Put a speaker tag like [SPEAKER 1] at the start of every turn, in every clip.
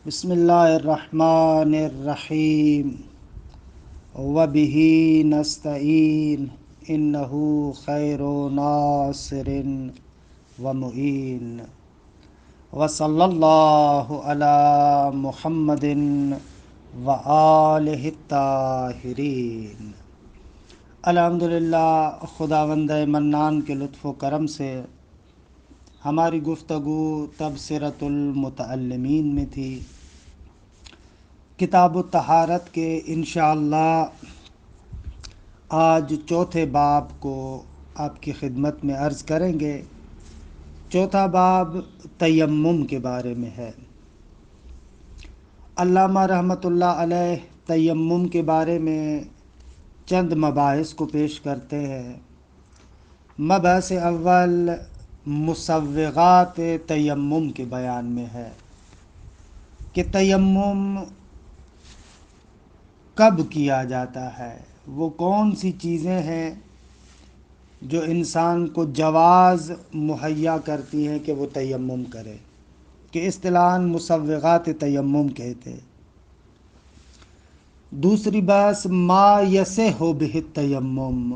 [SPEAKER 1] بسم اللہ الرحمن الرحیم وبہ نستعین انہ خیر ناصر ومعین وصلی اللہ علی محمد وآلہ الطاہرین۔ الحمدللہ، خداوند منان کے لطف و کرم سے ہماری گفتگو تبصرۃ المتعلمین میں تھی۔ کتاب الطہارت کے انشاءاللہ آج چوتھے باب کو آپ کی خدمت میں عرض کریں گے۔ چوتھا باب تیمم کے بارے میں ہے۔ علامہ رحمۃ اللہ علیہ تیمم کے بارے میں چند مباحث کو پیش کرتے ہیں۔ مبحث اول مسوغات تیمم کے بیان میں ہے کہ تیمم کب کیا جاتا ہے، وہ کون سی چیزیں ہیں جو انسان کو جواز مہیا کرتی ہیں کہ وہ تیمم کرے، کہ اصطلاحاً مسوغات تیمم کہتے ہیں۔ دوسری بحث ما یصح بہ التیمم،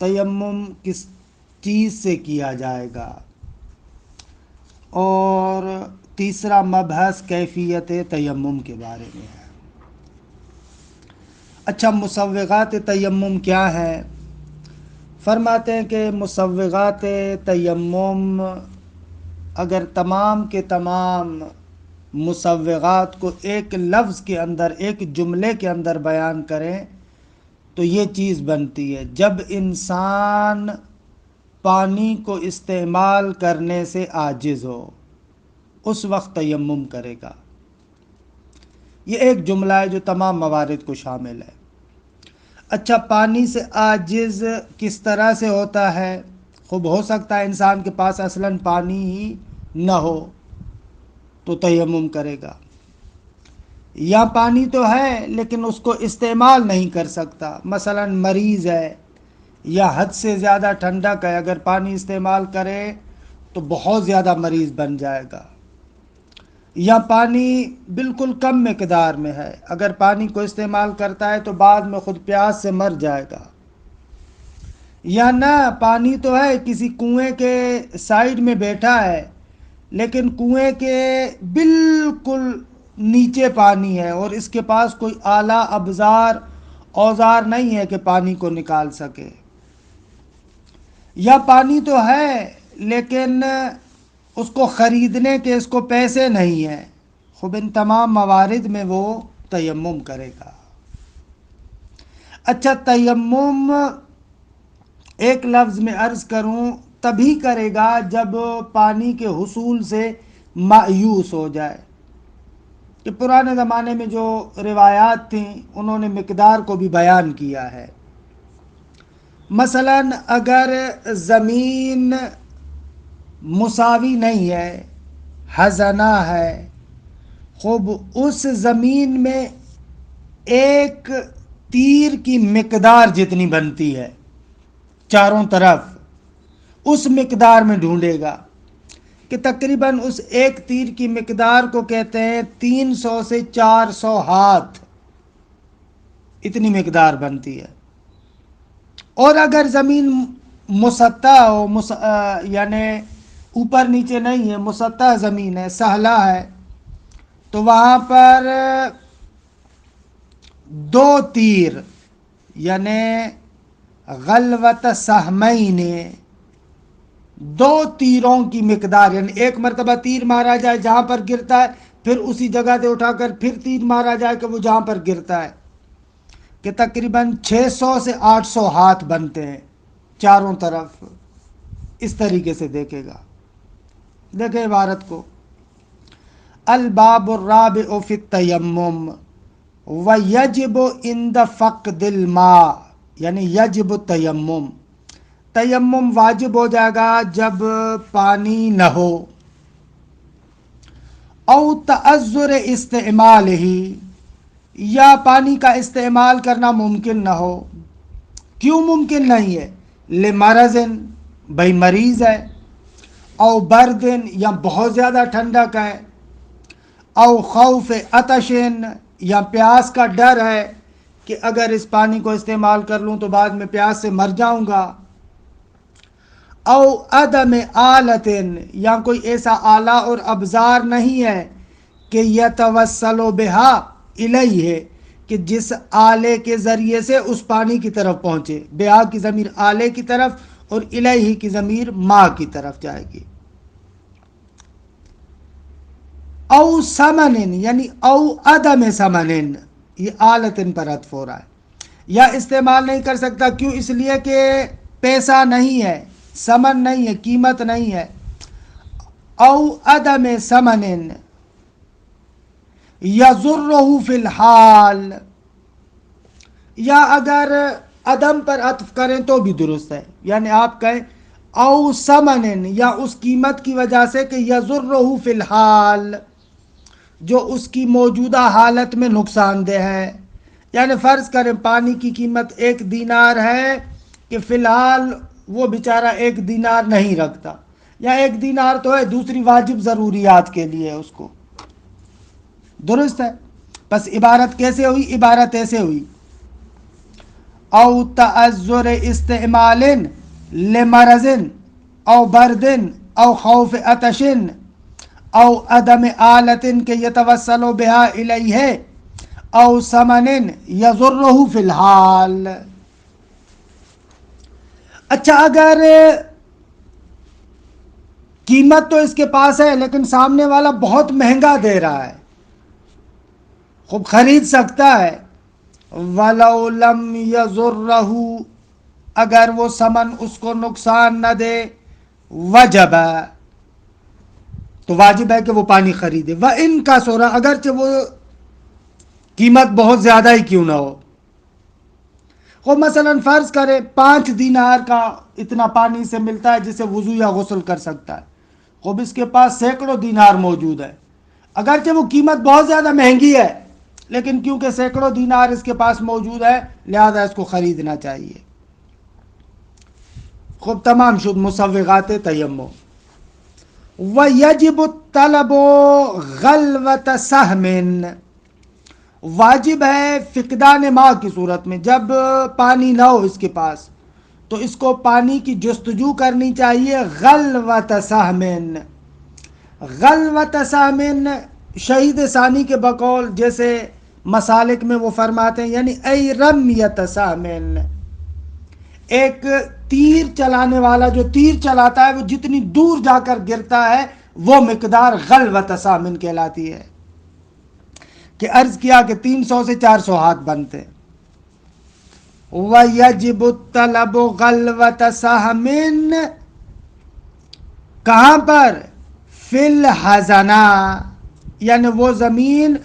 [SPEAKER 1] تیمم کس چیز سے کیا جائے گا۔ اور تیسرا مبحث کیفیت تیمم کے بارے میں ہے۔ اچھا، مسوغات تیمم کیا ہے؟ فرماتے ہیں کہ مسوغات تیمم اگر تمام کے تمام مسوغات کو ایک لفظ کے اندر، ایک جملے کے اندر بیان کریں تو یہ چیز بنتی ہے: جب انسان پانی کو استعمال کرنے سے عاجز ہو اس وقت تیمم کرے گا۔ یہ ایک جملہ ہے جو تمام موارد کو شامل ہے۔ اچھا، پانی سے عاجز کس طرح سے ہوتا ہے؟ خوب ہو سکتا ہے انسان کے پاس اصلاً پانی ہی نہ ہو تو تیمم کرے گا، یا پانی تو ہے لیکن اس کو استعمال نہیں کر سکتا، مثلاً مریض ہے یا حد سے زیادہ ٹھنڈک ہے، اگر پانی استعمال کرے تو بہت زیادہ مریض بن جائے گا، یا پانی بالکل کم مقدار میں ہے، اگر پانی کو استعمال کرتا ہے تو بعد میں خود پیاس سے مر جائے گا، یا نہ پانی تو ہے، کسی کنویں کے سائیڈ میں بیٹھا ہے لیکن کنویں کے بالکل نیچے پانی ہے اور اس کے پاس کوئی آلہ ابزار اوزار نہیں ہے کہ پانی کو نکال سکے، یا پانی تو ہے لیکن اس کو خریدنے کے اس کو پیسے نہیں ہیں، خوب ان تمام موارد میں وہ تیمم کرے گا۔ اچھا، تیمم ایک لفظ میں عرض کروں تبھی کرے گا جب پانی کے حصول سے مایوس ہو جائے، کہ پرانے زمانے میں جو روایات تھیں انہوں نے مقدار کو بھی بیان کیا ہے۔ مثلاً اگر زمین مساوی نہیں ہے، ہزانہ ہے، خوب اس زمین میں ایک تیر کی مقدار جتنی بنتی ہے چاروں طرف، اس مقدار میں ڈھونڈے گا کہ تقریباً اس ایک تیر کی مقدار کو کہتے ہیں 300 سے 400 ہاتھ، اتنی مقدار بنتی ہے۔ اور اگر زمین مسطح ہو، یعنی اوپر نیچے نہیں ہے، مسطح زمین ہے، سہلا ہے، تو وہاں پر 2 تیر یعنی غلوۃ سہمین، 2 تیروں کی مقدار، یعنی ایک مرتبہ تیر مارا جائے جہاں پر گرتا ہے، پھر اسی جگہ سے اٹھا کر پھر تیر مارا جائے کہ وہ جہاں پر گرتا ہے، کہ تقریباً 600 سے 800 ہاتھ بنتے ہیں چاروں طرف۔ اس طریقے سے دیکھے گا۔ دیکھیں عبارت کو: الباب الرابع فی التیمم ویجب عند فقد الماء، یعنی یجب التیمم، تیمم واجب ہو جائے گا جب پانی نہ ہو، او تعذر استعمال ہی، یا پانی کا استعمال کرنا ممکن نہ ہو۔ کیوں ممکن نہیں ہے؟ لمرض، بھئی مریض ہے، او بردن، یا بہت زیادہ ٹھنڈک ہے، او خوف عطشن یا پیاس کا ڈر ہے کہ اگر اس پانی کو استعمال کر لوں تو بعد میں پیاس سے مر جاؤں گا، او عدم آلتن یا کوئی ایسا آلہ اور ابزار نہیں ہے کہ یتوسل بہا الیہ کہ جس آلے کے ذریعے سے اس پانی کی طرف پہنچے، بہا کی ضمیر آلے کی طرف اور الیہ کی ضمیر ماں کی طرف جائے گی، او سمنن یعنی او عدم سمنن، یہ آلتن پر عطف ہو رہا ہے، یا استعمال نہیں کر سکتا، کیوں؟ اس لیے کہ پیسہ نہیں ہے، سمن نہیں ہے، قیمت نہیں ہے، او عدم سمنن یضرہ فی الحال، یا اگر عدم پر عطف کریں تو بھی درست ہے، یعنی آپ کہیں او سمنن یا اس قیمت کی وجہ سے کہ یضرہ فی الحال جو اس کی موجودہ حالت میں نقصان دہ ہے، یعنی فرض کریں پانی کی قیمت 1 دینار ہے کہ فی الحال وہ بیچارہ 1 دینار نہیں رکھتا، یا 1 دینار تو ہے دوسری واجب ضروریات کے لیے اس کو، درست ہے؟ بس عبارت کیسے ہوئی؟ عبارت ایسے ہوئی او تعذر استعمال لمرض او برد او خوف عطش او عدم آلت کہ یتوسل بہا الیہ او ثمن یضرہ فی الحال۔ اچھا اگر قیمت تو اس کے پاس ہے لیکن سامنے والا بہت مہنگا دے رہا ہے، خوب خرید سکتا ہے، وَلَوْ لَمْ يَضُرَّهُ اگر وہ ثمن اس کو نقصان نہ دے، وجب تو واجب ہے کہ وہ پانی خریدے، وَإِن كَثُرَ اگرچہ وہ قیمت بہت زیادہ ہی کیوں نہ ہو، وہ مثلا فرض کرے 5 دینار کا اتنا پانی سے ملتا ہے جسے وضو یا غسل کر سکتا ہے، خوب اس کے پاس سینکڑوں دینار موجود ہے، اگرچہ وہ قیمت بہت زیادہ مہنگی ہے لیکن کیونکہ سینکڑوں دینار اس کے پاس موجود ہے لہذا اس کو خریدنا چاہیے۔ خوب تمام شد مسوغات تیمم۔ وَيَجِبُ الطَّلَبُ غَلْوَةَ سَہْمٍ واجب ہے فقدان ماء کی صورت میں، جب پانی نہ ہو اس کے پاس تو اس کو پانی کی جستجو کرنی چاہیے، غلوۃ سہمن۔ غلوۃ سہمن شہید ثانی کے بقول جیسے مسالک میں وہ فرماتے ہیں یعنی ای رمیت سہمن، ایک تیر چلانے والا جو تیر چلاتا ہے وہ جتنی دور جا کر گرتا ہے وہ مقدار غلوۃ سہمن کہلاتی ہے، کہ عرض کیا کہ 300 سے 400 ہاتھ بنتے۔ وَيَجِبُ الطَّلَبُ غَلْوَةَ سَہْمٍ کہاں پر؟ فِي الْحَزَنَا یعنی وہ زمین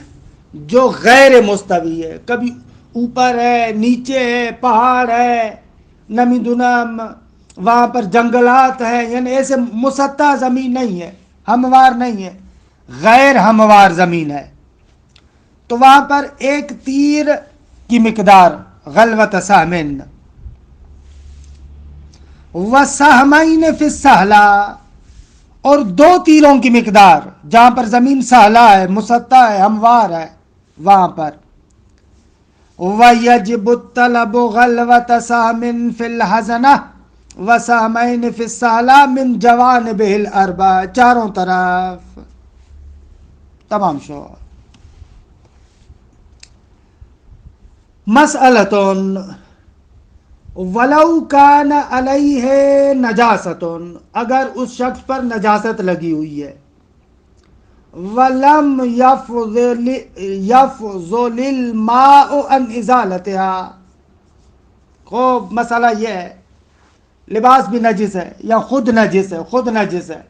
[SPEAKER 1] جو غیر مستوی ہے، کبھی اوپر ہے، نیچے ہے، پہاڑ ہے، نمی دنم، وہاں پر جنگلات ہیں، یعنی ایسے مسطح زمین نہیں ہے، ہموار نہیں ہے، غیر ہموار زمین ہے، تو وہاں پر ایک تیر کی مقدار غلوۃ سہمن۔ وَسَہْمَيْنِ فِي السَّہْلَا اور 2 تیروں کی مقدار جہاں پر زمین سہلا ہے، مسطح ہے، ہموار ہے، وہاں پر۔ وَيَجِبُ الطَّلَبُ غَلْوَةَ سَہْمٍ فِي الْحَزَنَةِ وَسَہْمَيْنِ فِي السَّہْلَا مِنْ جَوَانِبِهِ الْأَرْبَعِ چاروں طرف تمام شو۔ مسئلتن ولو کان علیہ نجاستن اگر اس شخص پر نجاست لگی ہوئی ہے، ولم یفضل الماء عن ازالتها خوب مسئلہ یہ ہے لباس بھی نجس ہے یا خود نجس ہے، خود نجس ہے،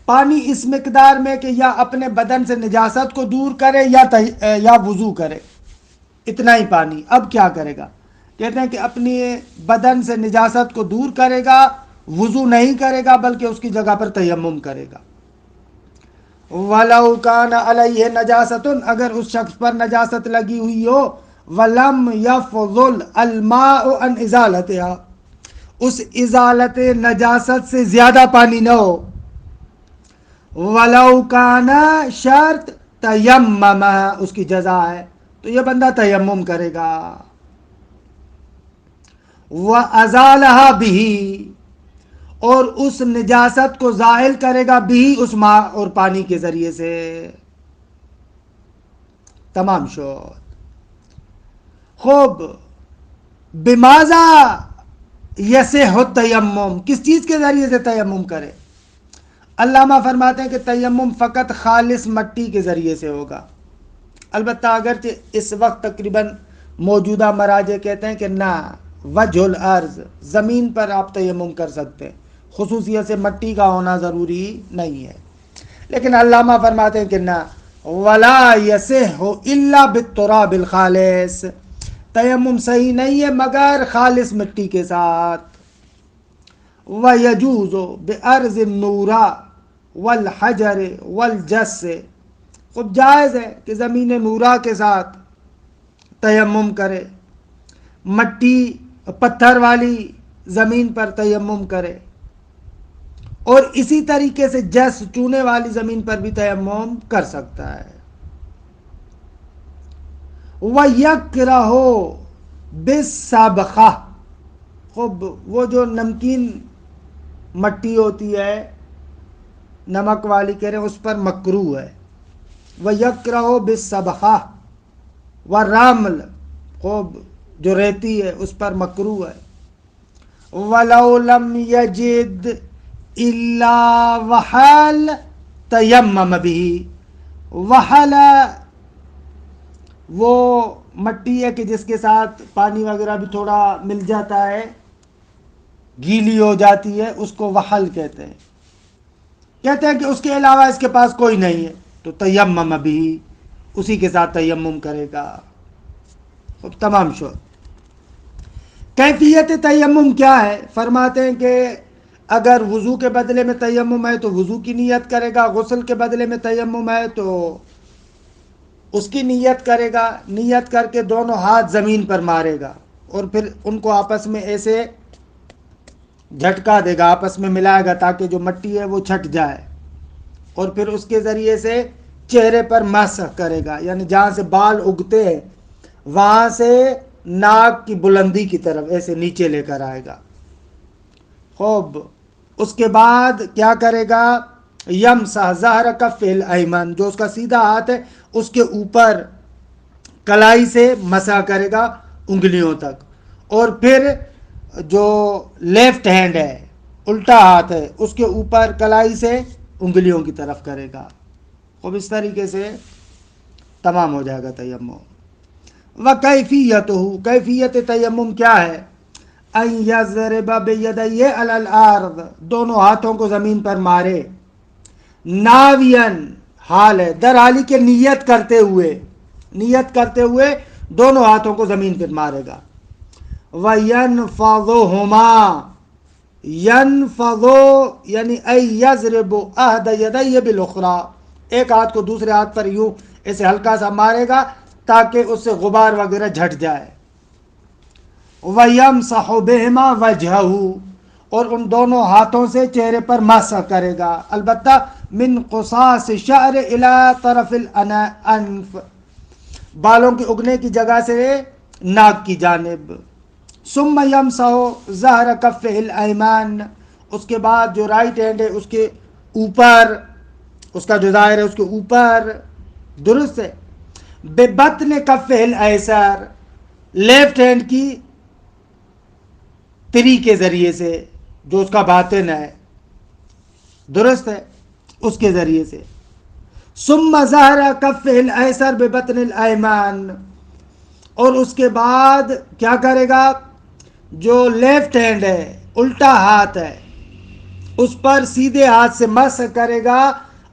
[SPEAKER 1] پانی اس مقدار میں کہ یا اپنے بدن سے نجاست کو دور کرے یا وضو کرے، اتنا ہی پانی، اب کیا کرے گا؟ کہتے ہیں کہ اپنی بدن سے نجاست کو دور کرے گا، وضو نہیں کرے گا بلکہ اس کی جگہ پر تیمم کرے گا۔ وَلَوْ كَانَ عَلَيْهِ نَجَاسَةٌ اگر اس شخص پر نجاست لگی ہوئی ہو، وَلَمْ يَفْضُلْ الْمَاءُ عَنْ إِزَالَتِهَا اس ازالت نجاست سے زیادہ پانی نہ ہو، وَلَوْ كَانَ شرط تیمم اس کی جزا ہے، تو یہ بندہ تیمم کرے گا. وَأَزَالَهَا بِهِ، اور اس نجاست کو زائل کرے گا بھی اس ماء اور پانی کے ذریعے سے. تمام شد. خوب، بماذا یصح التیمم، کس چیز کے ذریعے سے تیمم کرے؟ علامہ فرماتے ہیں کہ تیمم فقط خالص مٹی کے ذریعے سے ہوگا. البتہ اگرچہ اس وقت تقریباً موجودہ مراجع کہتے ہیں کہ نہ، وجہ الارض، زمین پر آپ تیمم کر سکتے ہیں، خصوصیت سے مٹی کا ہونا ضروری نہیں ہے. لیکن علامہ فرماتے ہیں کہ نہ، ولا یصح الا بالتراب الخالص، تیمم صحیح نہیں ہے مگر خالص مٹی کے ساتھ. وَيَجُوزُ بِأَرْضِ النُّورَا وَالْحَجَرِ وَالْجَسِّ، خوب جائز ہے کہ زمین نورا کے ساتھ تیمم کرے، مٹی پتھر والی زمین پر تیمم کرے، اور اسی طریقے سے جس چونے والی زمین پر بھی تیمم کر سکتا ہے. وَيَكْرَهُ بِالسَّبْخَةِ، خوب وہ جو نمکین مٹی ہوتی ہے، نمک والی کہہ رہے ہیں، اس پر مکروہ ہے. وَيَكْرَهُ بِالسَّبْخَةِ وَالرَّمْلِ، خوب جو ریتی ہے اس پر مکروہ ہے. وَلَوْ لَمْ يَجِدْ إِلَّا وَحَلَ تَيَمَّمَ بِهِ، وحل وہ مٹی ہے کہ جس کے ساتھ پانی وغیرہ بھی تھوڑا مل جاتا ہے، گیلی ہو جاتی ہے، اس کو وحل کہتے ہیں. کہتے ہیں کہ اس کے علاوہ اس کے پاس کوئی نہیں ہے تو تیمم بھی، اسی کے ساتھ تیمم کرے گا. تمام شد. کیفیت تیمم کیا ہے؟ فرماتے ہیں کہ اگر وضو کے بدلے میں تیمم ہے تو وضو کی نیت کرے گا، غسل کے بدلے میں تیمم ہے تو اس کی نیت کرے گا. نیت کر کے دونوں ہاتھ زمین پر مارے گا اور پھر ان کو آپس میں ایسے جھٹکا دے گا، آپس میں ملائے گا تاکہ جو مٹی ہے وہ چھٹ جائے، اور پھر اس کے ذریعے سے چہرے پر مسح کرے گا، یعنی جہاں سے بال اگتے ہیں وہاں سے ناک کی بلندی کی طرف ایسے نیچے لے کر آئے گا. خوب، اس کے بعد کیا کرے گا؟ یمسح ظہر کف الایمن، جو اس کا سیدھا ہاتھ ہے اس کے اوپر کلائی سے مسح کرے گا انگلیوں تک، اور پھر جو لیفٹ ہینڈ ہے، الٹا ہاتھ ہے، اس کے اوپر کلائی سے انگلیوں کی طرف کرے گا. خوب اس طریقے سے تمام ہو جائے گا تیمم. وَكَيْفِيَّتُهُ، کیفیت تیمم کیا ہے؟ أَن يَضْرِبَ بِيَدَيْهِ عَلَى الْأَرْضِ، دونوں ہاتھوں کو زمین پر مارے، ناویاً، حال ہے در حالی کے نیت کرتے ہوئے دونوں ہاتھوں کو زمین پر مارے گا. وَيَنْفَضُهُمَا، يَنْفَضُ یعنی أَن يَضْرِبُ أَحْدَ يَدَيْهِ بِالْأُخْرَى، ایک ہاتھ کو دوسرے ہاتھ پر یوں ایسے ہلکا سا مارے گا تاکہ اس سے غبار وغیرہ جھٹ جائے. وَيَمْسَحُ بِهِمَا وَجْهَهُ، اور ان دونوں ہاتھوں سے چہرے پر مسح کرے گا، البتہ من قصاص الشعر الى طرف الانف، بالوں کے اگنے کی جگہ سے ناک کی جانب. ثم یمسح ظہر کفہ الایمن، اس کے بعد جو رائٹ ہینڈ ہے اس کے اوپر، اس کا جو ظاہر ہے اس کے اوپر، درست ہے. ببطن کفہ الایسر، لیفٹ ہینڈ کی تری کے ذریعے سے، جو اس کا باطن ہے، درست ہے، اس کے ذریعے سے. ثم ظہر کفہ الایسر ببطن الایمن، اور اس کے بعد کیا کرے گا؟ جو لیفٹ ہینڈ ہے، الٹا ہاتھ ہے، اس پر سیدھے ہاتھ سے مسح کرے گا،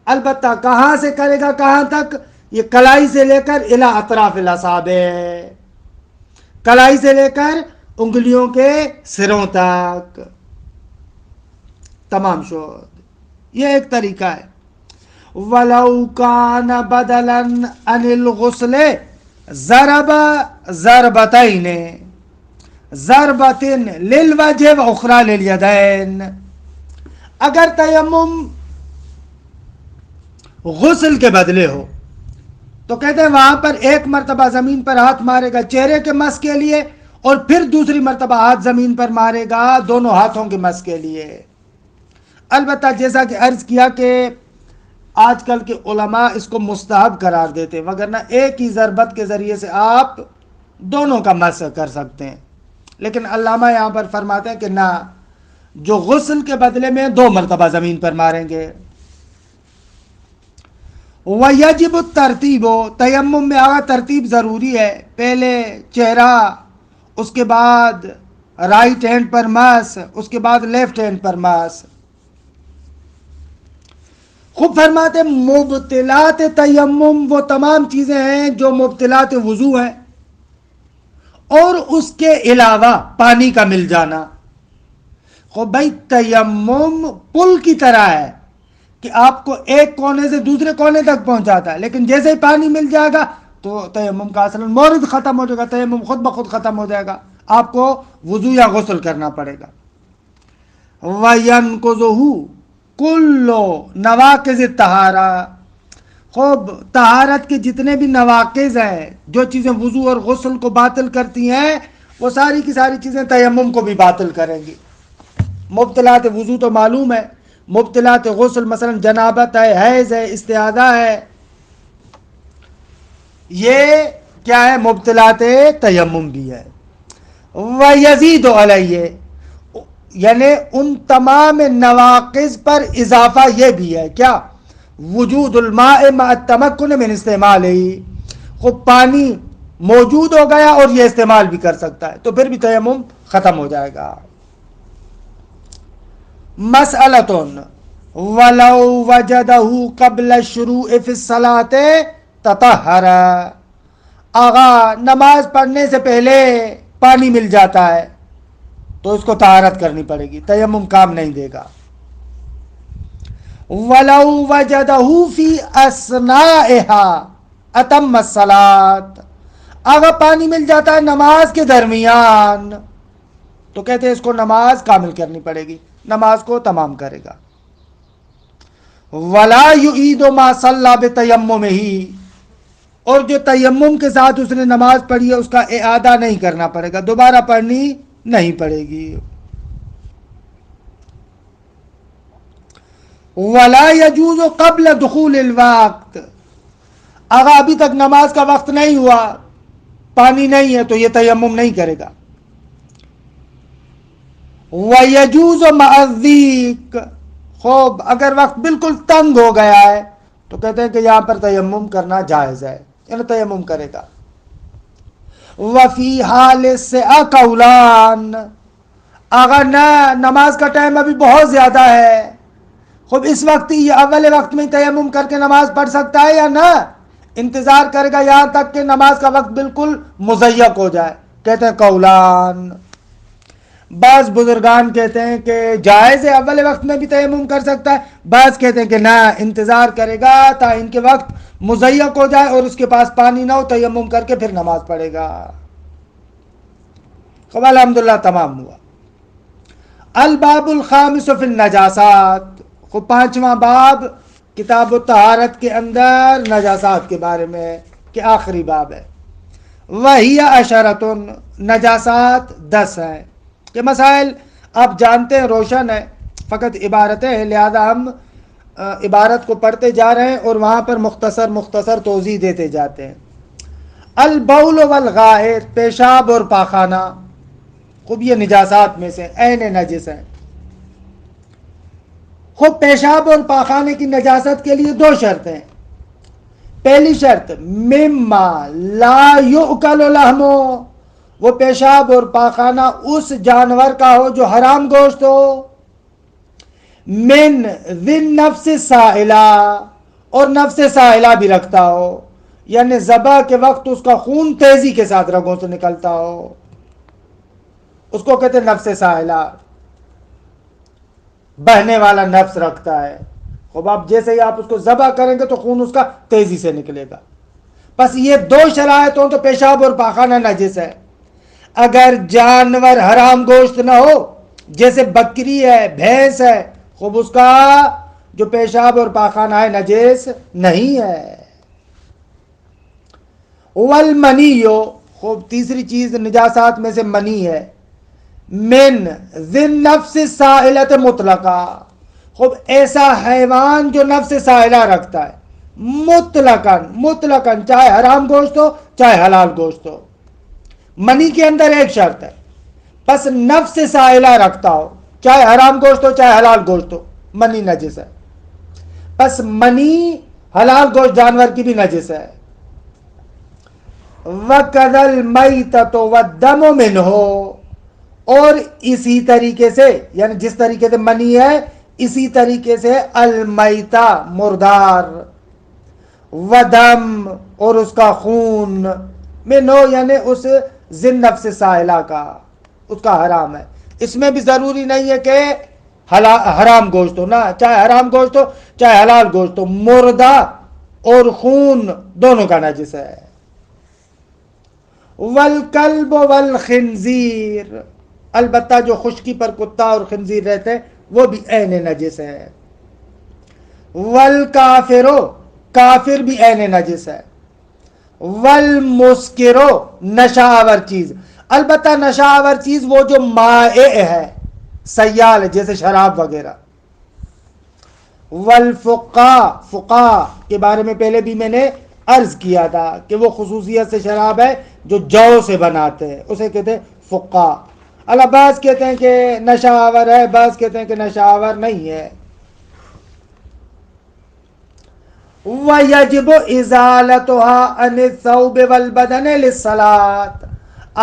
[SPEAKER 1] البتہ کہاں سے کرے گا، کہاں تک؟ یہ کلائی سے لے کر الی اطراف الاصابع، کلائی سے لے کر انگلیوں کے سروں تک. تمام شد. یہ ایک طریقہ ہے. وَلَوْ كَانَ بَدَلًا عَنِ الْغُسْلِ ضَرَبَ ضَرْبَتَيْنِ، ضَرْبَةٍ لِلْوَجْهِ وَأُخْرَى لِلْيَدَيْنِ، اگر تیمم غسل کے بدلے ہو تو کہتے ہیں وہاں پر ایک مرتبہ زمین پر ہاتھ مارے گا چہرے کے مس کے لیے، اور پھر دوسری مرتبہ ہاتھ زمین پر مارے گا دونوں ہاتھوں کے مس کے لیے۔ البتہ جیسا کہ عرض کیا کہ آج کل کے علماء اس کو مستحب قرار دیتے، وگرنہ ایک ہی ضربت کے ذریعے سے آپ دونوں کا مس کر سکتے ہیں، لیکن علامہ یہاں پر فرماتے ہیں کہ نہ، جو غسل کے بدلے میں 2 مرتبہ زمین پر ماریں گے۔ وَيَجِبُ التَّرْتِيبُ، تیمم میں آگا ترتیب ضروری ہے، پہلے چہرہ، اس کے بعد رائٹ ہینڈ پر مس، اس کے بعد لیفٹ ہینڈ پر مس۔ خوب فرماتے مبطلات تیمم وہ تمام چیزیں ہیں جو مبطلات وضو ہیں، اور اس کے علاوہ پانی کا مل جانا۔ خوب بھائی تیمم پل کی طرح ہے کہ آپ کو ایک کونے سے دوسرے کونے تک پہنچاتا ہے، لیکن جیسے ہی پانی مل جائے گا تو تیمم کا اصل مورد ختم ہو جائے گا، تیمم خود بخود ختم ہو جائے گا، آپ کو وضو یا غسل کرنا پڑے گا۔ وَيَنْقُضُهُ كُلُّ نَوَاقِضِ الطَّہَارَةِ، خوب طہارت کے جتنے بھی نواقض ہیں، جو چیزیں وضو اور غسل کو باطل کرتی ہیں، وہ ساری کی ساری چیزیں تیمم کو بھی باطل کریں گی۔ مبطلات وضو تو معلوم ہے، مبطلات غسل مثلا جنابت ہے، حیض ہے، استحاضہ ہے، یہ کیا ہے؟ مبطلات تیمم بھی ہے۔ وَيَزِيدُ عَلَيْهِ، یعنی ان تمام نواقض پر اضافہ یہ بھی ہے کیا؟ وجود الماء مع التمکن من استعمالہ، خود پانی موجود ہو گیا اور یہ استعمال بھی کر سکتا ہے تو پھر بھی تیمم ختم ہو جائے گا۔ مسئلۃ ولو وجدہ قبل الشروع فی الصلاۃ تطہر، آغا نماز پڑھنے سے پہلے پانی مل جاتا ہے تو اس کو طہارت کرنی پڑے گی، تیمم کام نہیں دے گا۔ وَلَوْ وَجَدَهُ فِي أَثْنَائِهَا أَتَمَّ الصَّلَاةَ، اگر پانی مل جاتا ہے نماز کے درمیان تو کہتے ہیں اس کو نماز کامل کرنی پڑے گی، نماز کو تمام کرے گا۔ وَلَا يُعِيدُ مَا صَلَّى بِتَيَمُّمِهِ، اور جو تیمم کے ساتھ اس نے نماز پڑھی ہے اس کا اعادہ نہیں کرنا پڑے گا، دوبارہ پڑھنی نہیں پڑے گی۔ وَلَا يَجُوزُ قَبْلَ دُخُولِ الْوَقْتِ، اگر ابھی تک نماز کا وقت نہیں ہوا، پانی نہیں ہے تو یہ تیمم نہیں کرے گا۔ وَيَجُوزُ مَعَ الضِّيقِ، خوب اگر وقت بالکل تنگ ہو گیا ہے تو کہتے ہیں کہ یہاں پر تیمم کرنا جائز ہے، یعنی تیمم کرے گا۔ وَفِي حَالِ السِّعَةِ قَوْلَانِ، اگر نہ نماز کا ٹائم ابھی بہت زیادہ ہے، خوب اس وقت ہی اول وقت میں تیمم کر کے نماز پڑھ سکتا ہے یا نہ انتظار کرے گا یہاں تک کہ نماز کا وقت بالکل مضیق ہو جائے؟ کہتے ہیں قولان، بعض بزرگان کہتے ہیں کہ جائز ہے، اول وقت میں بھی تیمم کر سکتا ہے، بعض کہتے ہیں کہ نہ انتظار کرے گا تا ان کے وقت مضیق ہو جائے اور اس کے پاس پانی نہ ہو، تیمم کر کے پھر نماز پڑھے گا۔ خب الحمدللہ تمام ہوا۔ الباب الخامس فی النجاسات، خب 5واں باب کتاب الطہارت کے اندر نجاسات کے بارے میں کہ آخری باب ہے۔ وَهِيَ عَشَرَةٌ، نجاسات 10 ہیں۔ یہ مسائل آپ جانتے ہیں، روشن ہے، فقط عبارتیں ہیں، لہذا ہم عبارت کو پڑھتے جا رہے ہیں اور وہاں پر مختصر توضیح دیتے جاتے ہیں۔ البول والغائط، پیشاب اور پاخانہ، خوب یہ نجاسات میں سے عین نجس ہیں۔ خوب پیشاب اور پاخانے کی نجاست کے لیے 2 شرطیں۔ پہلی شرط مما لا یؤکل لحمو، وہ پیشاب اور پاخانہ اس جانور کا ہو جو حرام گوشت ہو، من ذی النفس سائلہ، اور نفس سائلہ بھی رکھتا ہو، یعنی ذبح کے وقت اس کا خون تیزی کے ساتھ رگوں سے نکلتا ہو، اس کو کہتے ہیں نفس سائلہ، بہنے والا نفس رکھتا ہے۔ خب آپ جیسے ہی آپ اس کو ذبح کریں گے تو خون اس کا تیزی سے نکلے گا۔ بس یہ 2 شرائط ہوں تو پیشاب اور پاخانہ نجس ہے۔ اگر جانور حرام گوشت نہ ہو، جیسے بکری ہے، بھینس ہے، خب اس کا جو پیشاب اور پاخانہ ہے نجس نہیں ہے۔ والمنیو، خوب تیسری چیز نجاسات میں سے منی ہے، من ذی النفس سائلۃ مطلقہ، خوب ایسا حیوان جو نفس سائلہ رکھتا ہے، مطلقاً چاہے حرام گوشت ہو چاہے حلال گوشت ہو. منی کے اندر ایک شرط ہے، بس نفس سائلہ رکھتا ہو، چاہے حرام گوشت ہو چاہے حلال گوشت ہو، منی نجس ہے. بس منی حلال گوشت جانور کی بھی نجس ہے. وَكَذَا الْمَيْتَةُ وَالدَّمُ مِنْهُ، اور اسی طریقے سے، یعنی جس طریقے سے منی ہے اسی طریقے سے المیتہ مردار، ودم اور اس کا خون، منو یعنی اس ذی نفس سائلہ کا، اس کا حرام ہے. اس میں بھی ضروری نہیں ہے کہ حرام گوشت ہو، نا چاہے حرام گوشت ہو چاہے حلال گوشت ہو، مردہ اور خون دونوں کا نجس ہے. والکلب والخنزیر، البتہ جو خشکی پر کتا اور خنزیر رہتے ہیں وہ بھی عین نجس ہے. والکافرو، کافر بھی عین نجس ہے. والمسکرو، نشہ آور چیز، البتہ نشہ آور چیز وہ جو مائع ہے، سیال ہے، جیسے شراب وغیرہ. فقا کے بارے میں پہلے بھی میں نے عرض کیا تھا کہ وہ خصوصیت سے شراب ہے جو جو سے بناتے ہیں، اسے کہتے ہیں فقا. اللہ بعض کہتے ہیں کہ نشہ آور ہے، بعض کہتے ہیں کہ نشہ آور نہیں ہے. وَيَجِبُ إِزَالَتُهَا عَنِ الثَّوْبِ وَالْبَدَنِ لِلصَّلَاةِ،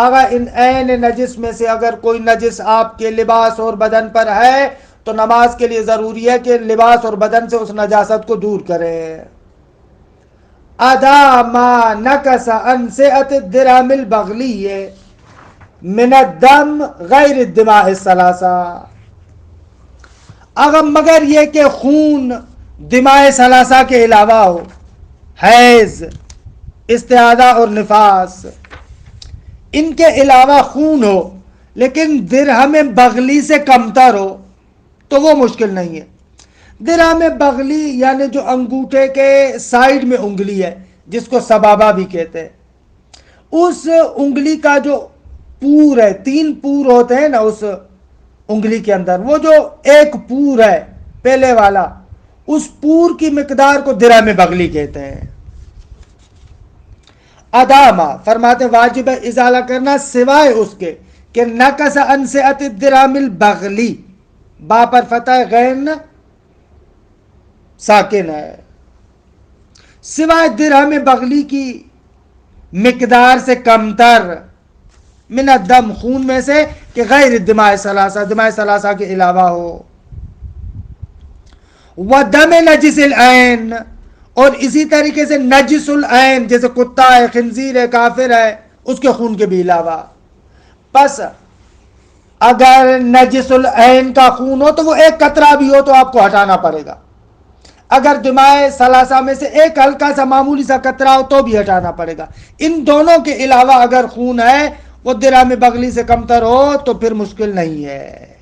[SPEAKER 1] اگر ان عین نجس میں سے اگر کوئی نجس آپ کے لباس اور بدن پر ہے تو نماز کے لیے ضروری ہے کہ لباس اور بدن سے اس نجاست کو دور کرے. ادا ما نکس عن سعة الدرهم البغلی من الدم غیر الدماء الثلاثہ، اگر مگر یہ کہ خون دماء ثلاثہ کے علاوہ ہو، حیض، استحاضہ اور نفاس، ان کے علاوہ خون ہو لیکن درہم بغلی سے کمتر ہو تو وہ مشکل نہیں ہے. درہم بغلی یعنی جو انگوٹھے کے سائیڈ میں انگلی ہے جس کو سبابہ بھی کہتے ہیں، اس انگلی کا جو پور ہے، 3 پور ہوتے ہیں نا اس انگلی کے اندر، وہ جو ایک پور ہے پہلے والا، اس پور کی مقدار کو درہم بغلی کہتے ہیں. ادامہ فرماتے واجب ہے ازالہ کرنا سوائے اس کے کہ نقص عن سعة الدرهم البغلی، با پر فتح غین ساکن ہے، سوائے درہم بغلی کی مقدار سے کمتر، من الدم خون میں سے، کہ غیر الدماء ثلاثہ دماء ثلاثہ کے علاوہ ہو. ودم نجس العین، اور اسی طریقے سے نجس العین جیسے کتا ہے، خنزیر ہے، کافر ہے، اس کے خون کے بھی علاوہ. پس اگر نجس العین کا خون ہو تو وہ ایک قطرہ بھی ہو تو آپ کو ہٹانا پڑے گا، اگر دماء ثلاثہ میں سے ایک ہلکا سا معمولی سا قطرہ ہو تو بھی ہٹانا پڑے گا. ان دونوں کے علاوہ اگر خون ہے وہ درہم بغلی سے کمتر ہو تو پھر مشکل نہیں ہے.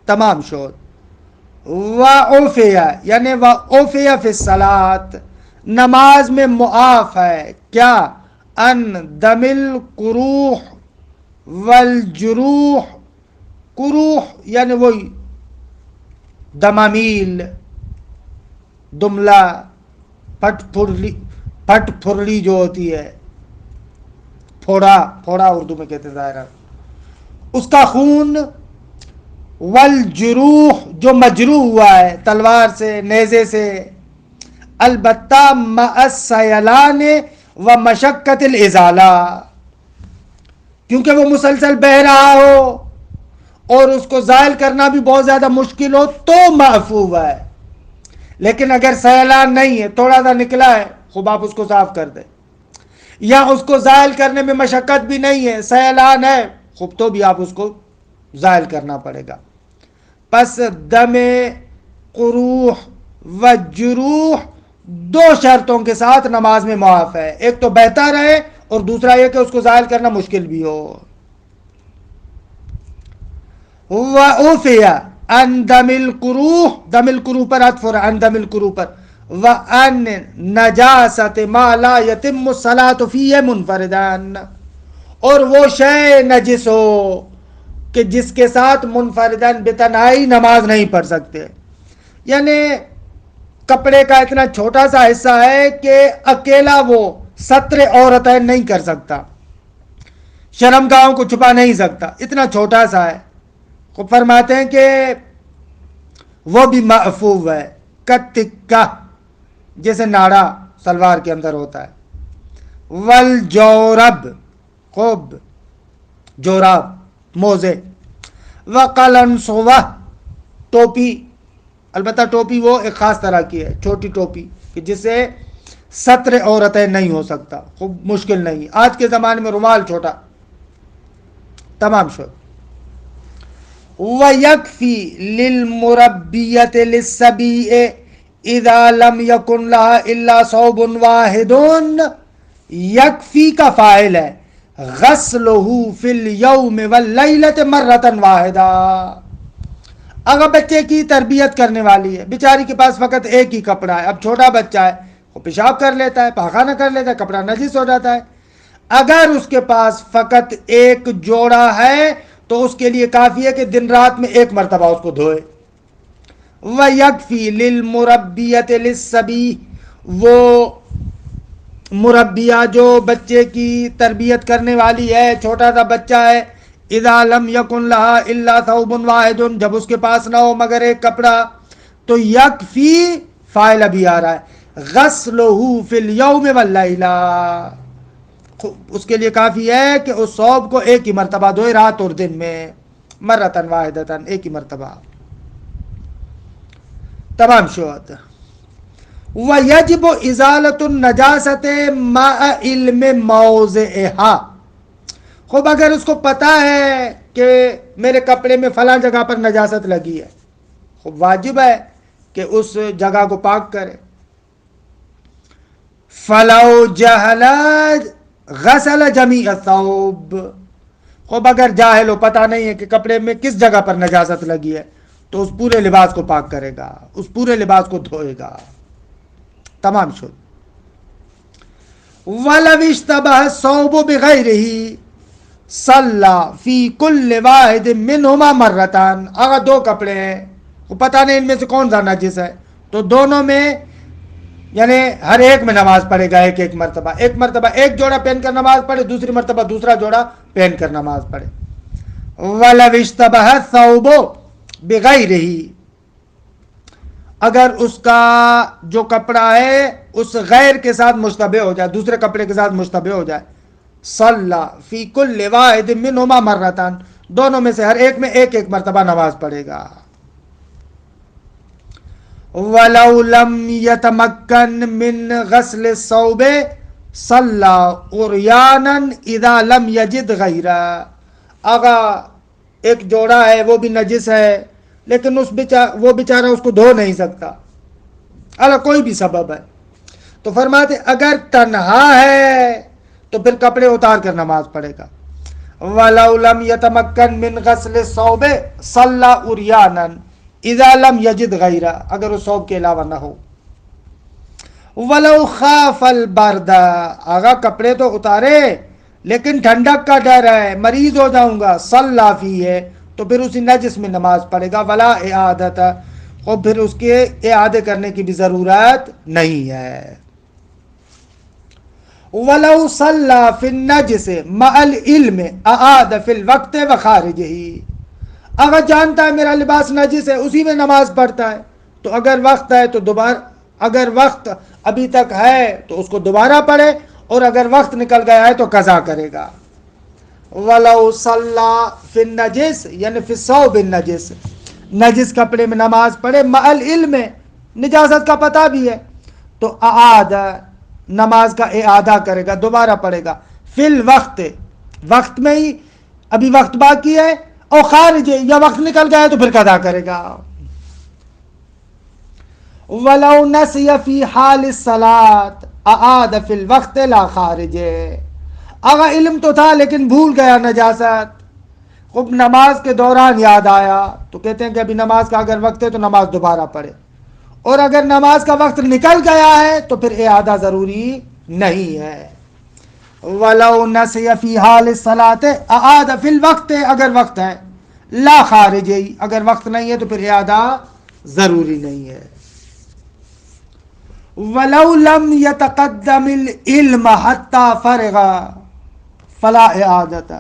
[SPEAKER 1] تمام شد. وَعُفِيَ یعنی وَعُفِيَ فِي الصَّلَاةِ، نماز میں معاف ہے کیا، ان دم القروح والجروح، قروح یعنی وہی دمامیل، دملہ، پھٹ پھرلی جو ہوتی ہے، پھوڑا اردو میں کہتے ہیں ظاہر، اس کا خون، والجروح جو مجروح ہوا ہے تلوار سے، نیزے سے، البتہ مع السیلان و مشقت الازالہ، کیونکہ وہ مسلسل بہہ رہا ہو اور اس کو زائل کرنا بھی بہت زیادہ مشکل ہو تو معفو ہے. لیکن اگر سیلان نہیں ہے، تھوڑا سا نکلا ہے، خوب آپ اس کو صاف کر دیں، یا اس کو زائل کرنے میں مشقت بھی نہیں ہے، سیلان ہے، خوب تو بھی آپ اس کو زائل کرنا پڑے گا. پس دم قروح و جروح 2 شرطوں کے ساتھ نماز میں معاف ہے، ایک تو بہتا رہے اور دوسرا یہ کہ اس کو زائل کرنا مشکل بھی ہو. وَعُفِيَ عن دم القروح، دم القروح پر عطف ہے، عن دم القروح پر، وَأَن نَجَاسَةِ مَا لَا يَتِمُّ الصَّلَاةُ فِيهِ مُنْفَرِدًا، اور وہ شے نجس ہو کہ جس کے ساتھ منفردن بتنہائی نماز نہیں پڑھ سکتے. یعنی کپڑے کا اتنا چھوٹا سا حصہ ہے کہ اکیلا وہ ستر عورتین نہیں کر سکتا، شرمگاہوں کو چھپا نہیں سکتا، اتنا چھوٹا سا ہے. خوب فرماتے ہیں کہ وہ بھی معفو ہے کتکہ، جیسے ناڑا سلوار کے اندر ہوتا ہے. والجورب، خوب جوراب موزے. وقلنسوہ، ٹوپی، البتہ ٹوپی وہ ایک خاص طرح کی ہے، چھوٹی ٹوپی کہ جس سے ستر عورتیں نہیں ہو سکتا، خوب مشکل نہیں. آج کے زمانے میں رومال چھوٹا تمام شد. وَيَكْفِي لِلْمُرَبِّيَةِ لِلسَّبِيِّ اِذَا لَمْ يَكُنْ لَهَا إِلَّا ثَوْبٌ وَاحِدٌ. یکفی کا فاعل ہے، غسلہ فی الیوم واللیلۃ مرۃ واحدہ. اگر بچے کی تربیت کرنے والی ہے، بیچاری کے پاس فقط ایک ہی کپڑا ہے، اب چھوٹا بچہ ہے، وہ پیشاب کر لیتا ہے، پاخانہ کر لیتا ہے، کپڑا نجس ہو جاتا ہے. اگر اس کے پاس فقط ایک جوڑا ہے تو اس کے لیے کافی ہے کہ دن رات میں ایک مرتبہ اس کو دھوئے. وَيَكْفِي لِلْمُرَبِّيَةِ لِلسَّبِيِّ، وہ مربیہ جو بچے کی تربیت کرنے والی ہے، چھوٹا سا بچہ ہے، اذا لم یکن لہا الا ثوب واحد، جب اس کے پاس نہ ہو مگر ایک کپڑا، تو یکفی فاعل ابھی آ رہا ہے، غسلہ فی الیوم واللیلہ، اس کے لیے کافی ہے کہ اس ثوب کو ایک ہی مرتبہ دھوئے، رات اور دن میں، مرتن واحدتن، ایک ہی مرتبہ. تمام شد. وَيَجِبُ إِزَالَةُ النَّجَاسَةِ مَعَ عِلْمِ مَوْضِعِهَا. خوب اگر اس کو پتہ ہے کہ میرے کپڑے میں فلاں جگہ پر نجاست لگی ہے، خوب واجب ہے کہ اس جگہ کو پاک کرے. فَلَوْ جَهَلَ غَسَلَ جَمِيعَ الثَّوْبِ. خوب اگر جاہل ہو، پتہ نہیں ہے کہ کپڑے میں کس جگہ پر نجاست لگی ہے، تو اس پورے لباس کو پاک کرے گا، اس پورے لباس کو دھوئے گا. تمام شد. وَلَوِ اشْتَبَهَ الثَّوْبُ بِغَيْرِهِ صَلَّى فِي كُلِّ وَاحِدٍ مِّنْهُمَا مَرَّتان. اگر دو کپڑے ہیں، وہ پتہ نہیں ان میں سے کون سا نجس ہے، تو دونوں میں یعنی ہر ایک میں نماز پڑھے گا ایک ایک مرتبہ. ایک مرتبہ ایک جوڑا پہن کر نماز پڑھے، دوسری مرتبہ دوسرا جوڑا پہن کر نماز پڑھے. وَلَوِ اشْتَبَهَ الثَّوْبُ بِغَيْرِهِ، اگر اس کا جو کپڑا ہے اس غیر کے ساتھ مشتبہ ہو جائے، دوسرے کپڑے کے ساتھ مشتبہ ہو جائے، صلی فی کل واحد منہما مرتان، دونوں میں سے ہر ایک میں ایک ایک مرتبہ نماز پڑھے گا. وَلَوْ لَمْ يَتَمَكَّنْ مِنْ غَسْلِ الثَّوْبِ صَلَّى عُرْيَانًا اِذَا لَمْ يَجِدْ غَيْرًا. اگر ایک جوڑا ہے وہ بھی نجس ہے لیکن وہ بیچارہ اس کو دھو نہیں سکتا، اللہ کوئی بھی سبب ہے، تو فرماتے اگر تنہا ہے تو پھر کپڑے اتار کر نماز پڑھے گا. وَلَوْ لَمْ يَتَمَكَّنْ مِنْ غَسْلِ الثَّوْبِ صَلَّى عُرْيَانًا اِذَا لَمْ يَجِدْ غَيْرًا، اگر اس ثوب کے علاوہ نہ ہو. وَلَوْ خَافَ الْبَرْدَ، اگر کپڑے تو اتارے لیکن ٹھنڈک کا ڈر ہے، مریض ہو جاؤں گا، صَلَّى فِيهِ، تو پھر اسی نجس میں نماز پڑھے گا. وَلَا إِعَادَةَ، اور پھر اس کے اعادے کرنے کی بھی ضرورت نہیں ہے. وَلَوْ صَلَّى فِي النَّجْسِ مَعَ الْعِلْمِ أَعَادَ فِي الْوَقْتِ وَخَارِجِهِ، اگر جانتا ہے میرا لباس نجس ہے اسی میں نماز پڑھتا ہے، تو اگر وقت ہے تو دوبارہ، اگر وقت ابھی تک ہے تو اس کو دوبارہ پڑھے، اور اگر وقت نکل گیا ہے تو قضا کرے گا. وَلَوْ صَلَّى فِي النَّجِسِ، یعنی فِي الثَّوْبِ النَّجِسِ، نجس کپڑے میں نماز پڑھے، مَعَ الْعِلْمِ، نجاست کا پتہ بھی ہے، تو اعاد، نماز کا اعادہ کرے گا، دوبارہ پڑھے گا. فی الوقت، وقت میں ہی، ابھی وقت باقی ہے، اور خارج، یا وقت نکل گیا ہے تو پھر قضا کرے گا. وَلَوْ نَسِيَ فِي حَالِ الصَّلَاةِ أَعَادَ فِي الْوَقْتِ لَا خَارِجِ، اگر علم تو تھا لیکن بھول گیا نجاست، خب نماز کے دوران یاد آیا، تو کہتے ہیں کہ ابھی نماز کا اگر وقت ہے تو نماز دوبارہ پڑھے، اور اگر نماز کا وقت نکل گیا ہے تو پھر اعادہ ضروری نہیں ہے. وَلَوْ نَسِيَ فِي حَالِ الصَّلَاةِ أَعَادَ فِي الْوَقْتِ، اگر وقت ہے، لا خارج، اگر وقت نہیں ہے تو پھر اعادہ ضروری نہیں ہے. وَلَوْ لَمْ يَتَقَدَّمِ الْعِلْمَ حَتَّى فَرِغَ فَلَا إِعَادَةَ،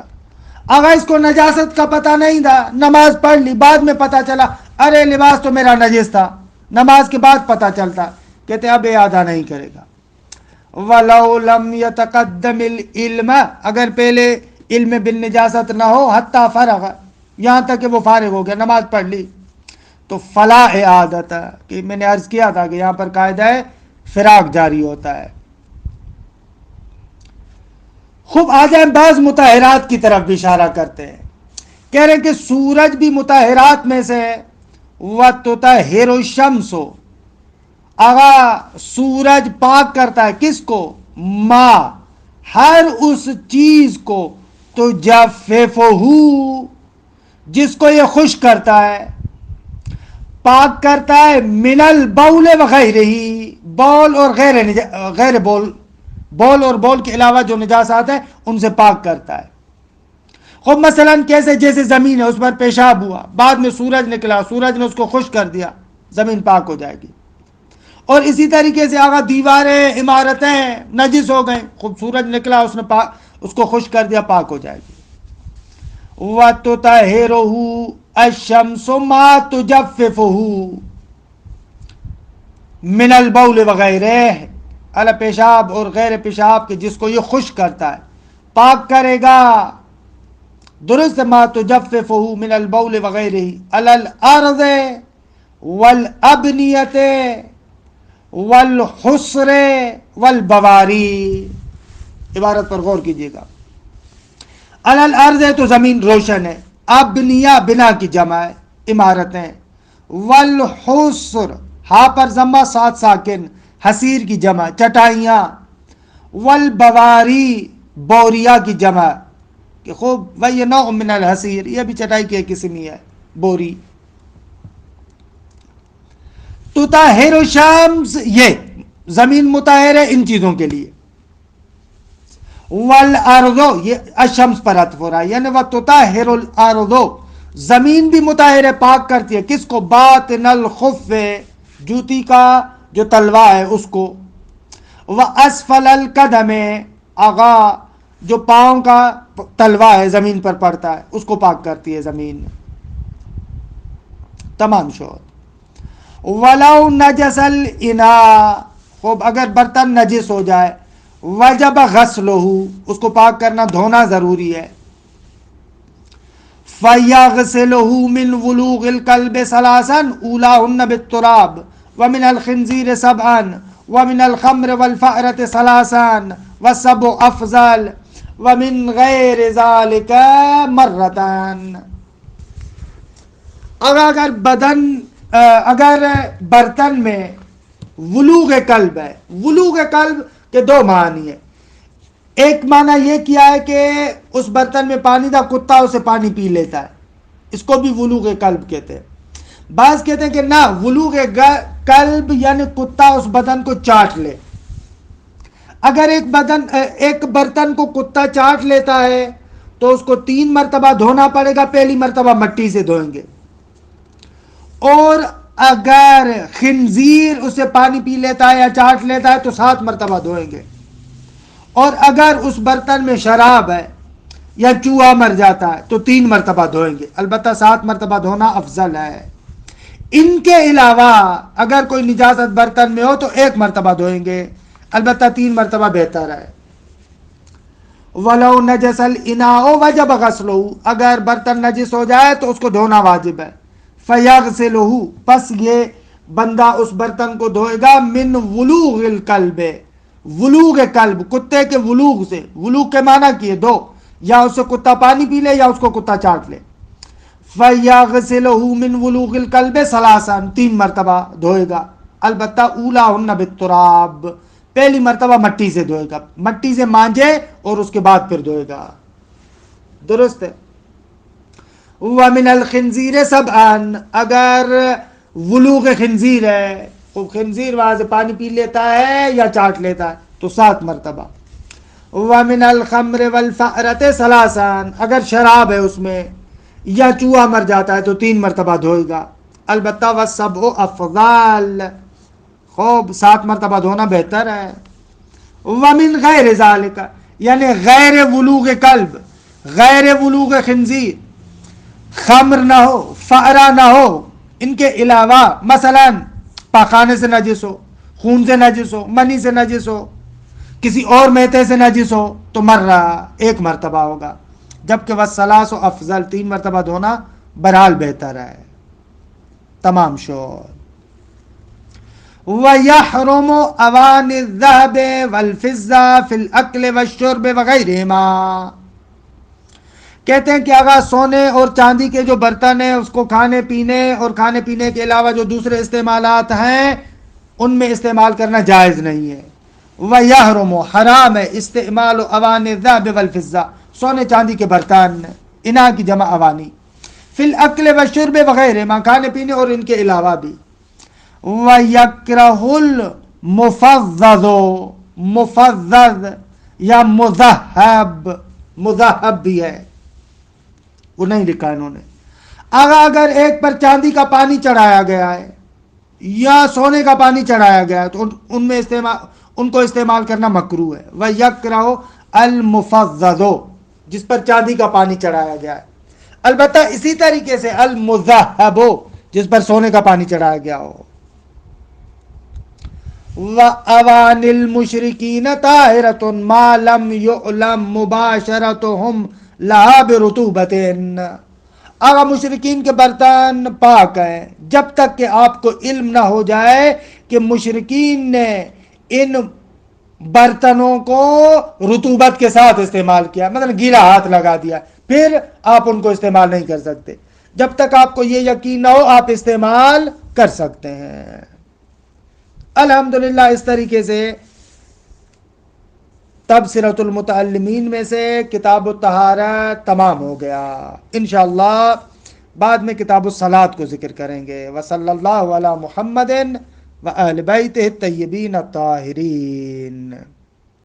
[SPEAKER 1] اگر اس کو نجاست کا پتہ نہیں تھا، نماز پڑھ لی، بعد میں پتہ چلا ارے لباس تو میرا نجس تھا، نماز کے بعد پتہ چلتا، کہتے اب اعادہ نہیں کرے گا. وَلَوْ لَمْ يَتَقَدَّمِ الْعِلْمَ، اگر پہلے علم بالنجاست نہ ہو، حتیٰ فرغ، یہاں تک کہ وہ فارغ ہو گیا، نماز پڑھ لی، تو فلا اعادت، کہ میں نے عرض کیا تھا کہ یہاں پر قاعدہ ہے فراق جاری ہوتا ہے. خوب آ جائیں بعض مطہرات کی طرف بھی اشارہ کرتے ہیں، کہہ رہے ہیں کہ سورج بھی مطہرات میں سے ہے. وَتُطَهِّرُ الشَّمْسُ، آغا سورج پاک کرتا ہے کس کو؟ ماں، ہر اس چیز کو، تو جففہ، جس کو یہ خشک کرتا ہے، پاک کرتا ہے، من البول وغیرہ ہی، بول اور غیر بول، بول اور بول کے علاوہ جو نجاسات ہیں ان سے پاک کرتا ہے. خب مثلا کیسے؟ جیسے زمین ہے، اس پر پیشاب ہوا، بعد میں سورج نکلا، سورج نے اس کو خشک کر دیا، زمین پاک ہو جائے گی. اور اسی طریقے سے آگا دیواریں، عمارتیں نجس ہو گئیں، خوب سورج نکلا، اس نے اس کو خشک کر دیا، پاک ہو جائے گی. وَتُطَهِّرُهُ الشَّمْسُ مَا تُجَفِّفُهُ من البول وغیرہ، علی پیشاب اور غیر پیشاب کے جس کو یہ خشک کرتا ہے پاک کرے گا. درست، ما تجففه من البول وغیرہ علی الارض والابنیت والحسر والبواری. عبارت پر غور کیجیے گا. علی الارض ہے تو زمین روشن ہے، ابنیہ بنا کی جمع ہے، عمارتیں، والحسر ہا پر ضمہ ساتھ ساکن، حسیر کی جمع چٹائیاں، والبواری بوریا کی جمع، کہ خوب وہی نوع من الحسیر، یہ بھی چٹائی کی قسم ہی ہے، بوری. تطہر الشمس، یہ زمین مطہر ہے ان چیزوں کے لیے. والارض، یہ الشمس پر عطف ہو رہا ہے، یعنی وتطہر الارض، زمین بھی مطہر ہے، پاک کرتی ہے کس کو؟ باطن الخف، جوتی کا جو تلوا ہے اس کو. واسفل القدم، آغا جو پاؤں کا تلوا ہے زمین پر پڑتا ہے اس کو پاک کرتی ہے زمین. تمام شوت. ولو نجس الاناء، خوب اگر برتن نجس ہو جائے، وجب غسلہ، اس کو پاک کرنا، دھونا ضروری ہے. فَيَغْسِلُهُ مِنْ وُلُوغِ الْقَلْبِ ثَلَاثًا أُولَاهُنَّ بِالتُّرَابِ وَمِنَ الْخِنْزِيرِ سَبْعًا وَمِنَ الْخَمْرِ وَالْفَأْرَةِ ثَلَاثًا وَالسَّبْعُ أَفْضَلُ وَمِنْ غَيْرِ ذَلِكَ مَرَّةً. اگر برتن میں ولوغ قلب ہے، ولوغ قلب کے دو معنی ہیں. ایک معنی یہ کیا ہے کہ اس برتن میں پانی تھا، کتا اسے پانی پی لیتا ہے، اس کو بھی ولوغ قلب کہتے ہیں. بعض کہتے ہیں کہ نہ، ولوغ قلب یعنی کتا اس بدن کو چاٹ لے. اگر ایک برتن کو کتا چاٹ لیتا ہے تو اس کو 3 مرتبہ دھونا پڑے گا، پہلی مرتبہ مٹی سے دھوئیں گے. اور اگر خنزیر اسے پانی پی لیتا ہے یا چاٹ لیتا ہے تو 7 مرتبہ دھوئیں گے. اور اگر اس برتن میں شراب ہے یا چوہا مر جاتا ہے تو 3 مرتبہ دھوئیں گے، البتہ 7 مرتبہ دھونا افضل ہے. ان کے علاوہ اگر کوئی نجاست برتن میں ہو تو 1 مرتبہ دھوئیں گے، البتہ 3 مرتبہ بہتر ہے. وَلَوْ نَجَسَ الْإِنَاءُ وَجَبَ غَسْلُهُ، اگر برتن نجس ہو جائے تو اس کو دھونا واجب ہے. فَيَغْسِلُهُ، پس یہ بندہ اس برتن کو دھوئے گا، من ولوغ القلب، ولوغ قلب، کتے کے ولوغ سے. ولوغ کے معنی کیے دو، یا اس سے کتا پانی پی لے یا اس کو کتا چاٹ لے. فَيَغْسِلُهُ مِنْ وُلُوغِ الْقَلْبِ ثَلَاثًا، 3 مرتبہ دھوئے گا، البتہ أُولَاهُنَّ بِالتُّرَابِ، پہلی مرتبہ مٹی سے دھوئے گا، مٹی سے مانجے اور اس کے بعد پھر دھوئے گا. درست ہے. وَمِنَ الْخِنْزِيرِ سَبْعًا، اگر ولوغ خنزیر ہے خنزیر وہاں سے پانی پی لیتا ہے یا چاٹ لیتا ہے تو 7 مرتبہ. وَمِنَ الْخَمْرِ وَالْفَأْرَةِ ثَلَاثًا، اگر شراب ہے اس میں یا چوہا مر جاتا ہے تو 3 مرتبہ دھوئے گا. البتہ وَالسَّبْعُ أَفْضَل، خوب 7 مرتبہ دھونا بہتر ہے. وَمِنْ غَيْرِ ذَلِكَ، یعنی غیر ولوغ کلب، غیر ولوغ خنزیر، خمر نہ ہو، فأرہ نہ ہو، ان کے علاوہ مثلا پاخانے سے نجس ہو، خون سے نجس ہو، منی سے نجس ہو، کسی اور میتے سے نجس ہو تو مر رہا 1 مرتبہ ہوگا. جبکہ والثلاث افضل، 3 مرتبہ دھونا بہرحال بہتر ہے. تمام شور. وَيَحْرُمُ أَوَانِ الذَّهَبِ وَالْفِضَّةِ فِي الْأَكْلِ وَالشُّرْبِ وَغَيْرِهِمَا، کہتے ہیں کہ اگر سونے اور چاندی کے جو برتن ہیں اس کو کھانے پینے اور کھانے پینے کے علاوہ جو دوسرے استعمالات ہیں ان میں استعمال کرنا جائز نہیں ہے. وَيَحْرُمُ، حرام ہے، استعمال اوان الذهب والفضہ، سونے چاندی کے برتن، اناء کی جمع اوانی، فی الاکل والشرب وغیرہما، کھانے پینے اور ان کے علاوہ بھی. وَيَكْرَهُ الْمُفَضَّضُ، مفضض یا مذہب، مذہب بھی ہے، وہ نہیں لکھا انہوں نے. اگر ایک پر چاندی کا پانی چڑھایا گیا ہے یا سونے کا پانی چڑھایا گیا ہے تو ان کو استعمال کرنا مکروہ ہے. وَيَكْرَهُ الْمُفَضَّضُ، جس پر چاندی کا پانی چڑھایا گیا ہے. البتہ اسی طریقے سے المذہب، جس پر سونے کا پانی چڑھایا گیا ہو. وَأَوَانِ الْمُشْرِكِينَ طَاهِرَةٌ مَا لَمْ يُعْلَمْ مُبَاشَرَتُهُمْ لَهَا بِرُطُوبَةٍ، اگر مشرکین کے برتن پاک ہیں جب تک کہ آپ کو علم نہ ہو جائے کہ مشرکین نے ان برتنوں کو رطوبت کے ساتھ استعمال کیا، مطلب گیلا ہاتھ لگا دیا، پھر آپ ان کو استعمال نہیں کر سکتے. جب تک آپ کو یہ یقین نہ ہو آپ استعمال کر سکتے ہیں. الحمدللہ اس طریقے سے تبصرۃ المتعلمین میں سے کتاب الطہارت تمام ہو گیا. انشاءاللہ بعد میں کتاب الصلاۃ کو ذکر کریں گے. وصلی اللہ علی محمد وآل بیتہ الطیبین الطاہرین.